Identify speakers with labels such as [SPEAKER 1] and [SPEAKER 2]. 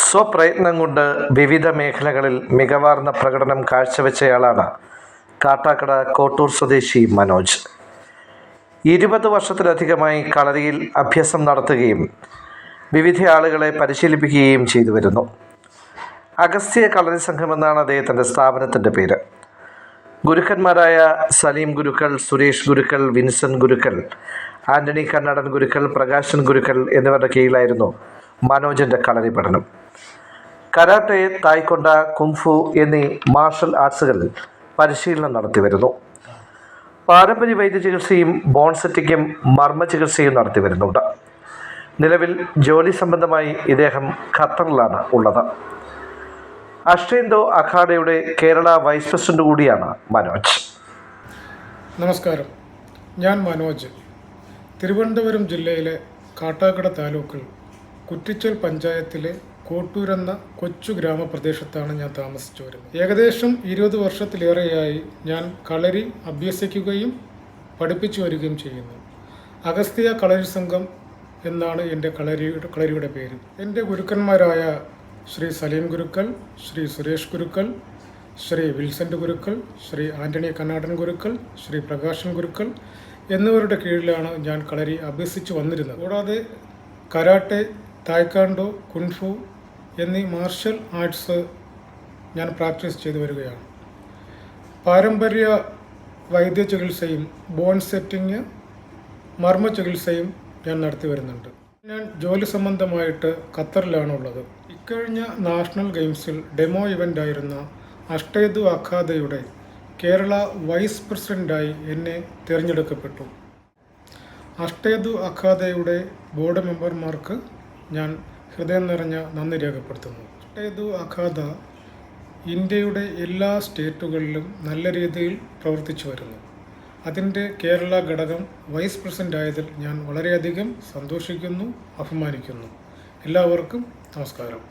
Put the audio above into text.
[SPEAKER 1] സ്വപ്രയത്നം കൊണ്ട് വിവിധ മേഖലകളിൽ മികവാർന്ന പ്രകടനം കാഴ്ചവെച്ചയാളാണ് കാട്ടാക്കട കോട്ടൂർ സ്വദേശി മനോജ്. 20 വർഷത്തിലധികമായി കളരിയിൽ അഭ്യാസം നടത്തുകയും വിവിധ ആളുകളെ പരിശീലിപ്പിക്കുകയും ചെയ്തു വരുന്നു. അഗസ്ത്യ കളരി സംഘം എന്നാണ് അദ്ദേഹത്തിൻ്റെ സ്ഥാപനത്തിൻ്റെ പേര്. ഗുരുക്കന്മാരായ സലീം ഗുരുക്കൾ, സുരേഷ് ഗുരുക്കൾ, വിൻസെൻ്റ് ഗുരുക്കൾ, ആൻ്റണി കണ്ണടൻ ഗുരുക്കൾ, പ്രകാശൻ ഗുരുക്കൾ എന്നിവരുടെ കീഴിലായിരുന്നു മനോജിൻ്റെ കളരി പഠനം. കരാട്ടെ, തായ്ക്കൊണ്ട, കുംഫു എന്നീ മാർഷൽ ആർട്സുകളിൽ പരിശീലനം നടത്തി വരുന്നു. പാരമ്പര്യ വൈദ്യ ചികിത്സയും ബോൺ സെറ്റിങ്ങും മർമ്മ ചികിത്സയും നടത്തി വരുന്നുണ്ട്. നിലവിൽ ജോലി സംബന്ധമായി ഇദ്ദേഹം ഖത്തറിലാണ് ഉള്ളത്. അഷ്ടേന്ദോ അഖാഡയുടെ കേരള വൈസ് പ്രസിഡന്റ് കൂടിയാണ് മനോജ്.
[SPEAKER 2] നമസ്കാരം, ഞാൻ മനോജ്. തിരുവനന്തപുരം ജില്ലയിലെ കാട്ടാക്കട താലൂക്കിൽ കുറ്റിച്ചൽ പഞ്ചായത്തിലെ കോട്ടൂരെന്ന കൊച്ചു ഗ്രാമപ്രദേശത്താണ് ഞാൻ താമസിച്ചു വരുന്നത്. ഏകദേശം 20 വർഷത്തിലേറെയായി ഞാൻ കളരി അഭ്യസിക്കുകയും പഠിപ്പിച്ചു വരികയും ചെയ്യുന്നു. അഗസ്ത്യ കളരി സംഘം എന്നാണ് എൻ്റെ കളരിയുടെ പേര്. എൻ്റെ ഗുരുക്കന്മാരായ ശ്രീ സലീം ഗുരുക്കൾ, ശ്രീ സുരേഷ് ഗുരുക്കൾ, ശ്രീ വിൻസെൻ്റ് ഗുരുക്കൾ, ശ്രീ ആൻ്റണി കണ്ണാടൻ ഗുരുക്കൾ, ശ്രീ പ്രകാശൻ ഗുരുക്കൾ എന്നിവരുടെ കീഴിലാണ് ഞാൻ കളരി അഭ്യസിച്ചു വന്നിരുന്നത്. കൂടാതെ കരാട്ടെ, തായ്ക്കാണ്ടോ, കുൻഫു എന്നീ മാർഷൽ ആർട്സ് ഞാൻ പ്രാക്ടീസ് ചെയ്തു വരികയാണ്. പാരമ്പര്യ വൈദ്യ ചികിത്സയും ബോൺ സെറ്റിങ്, മർമ്മ ചികിത്സയും ഞാൻ നടത്തി വരുന്നുണ്ട്. ഞാൻ ജോലി സംബന്ധമായിട്ട് ഖത്തറിലാണുള്ളത്. ഇക്കഴിഞ്ഞ നാഷണൽ ഗെയിംസിൽ ഡെമോ ഇവൻ്റായിരുന്ന അഷ്ടേന്ദോ അഖാഡയുടെ കേരള വൈസ് പ്രസിഡൻ്റായി എന്നെ തിരഞ്ഞെടുക്കപ്പെട്ടു. അഷ്ടേന്ദോ അഖാഡയുടെ ബോർഡ് മെമ്പർമാർക്ക് ഞാൻ ഹൃദയം നിറഞ്ഞ നന്ദി രേഖപ്പെടുത്തുന്നു. അഷ്ടേന്ദോ അഖാഡ ഇന്ത്യയുടെ എല്ലാ സ്റ്റേറ്റുകളിലും നല്ല രീതിയിൽ പ്രവർത്തിച്ചു വരുന്നു. അതിൻ്റെ കേരള ഘടകം വൈസ് പ്രസിഡൻ്റ് ആയതിൽ ഞാൻ വളരെയധികം സന്തോഷിക്കുന്നു, അഭിമാനിക്കുന്നു. എല്ലാവർക്കും നമസ്കാരം.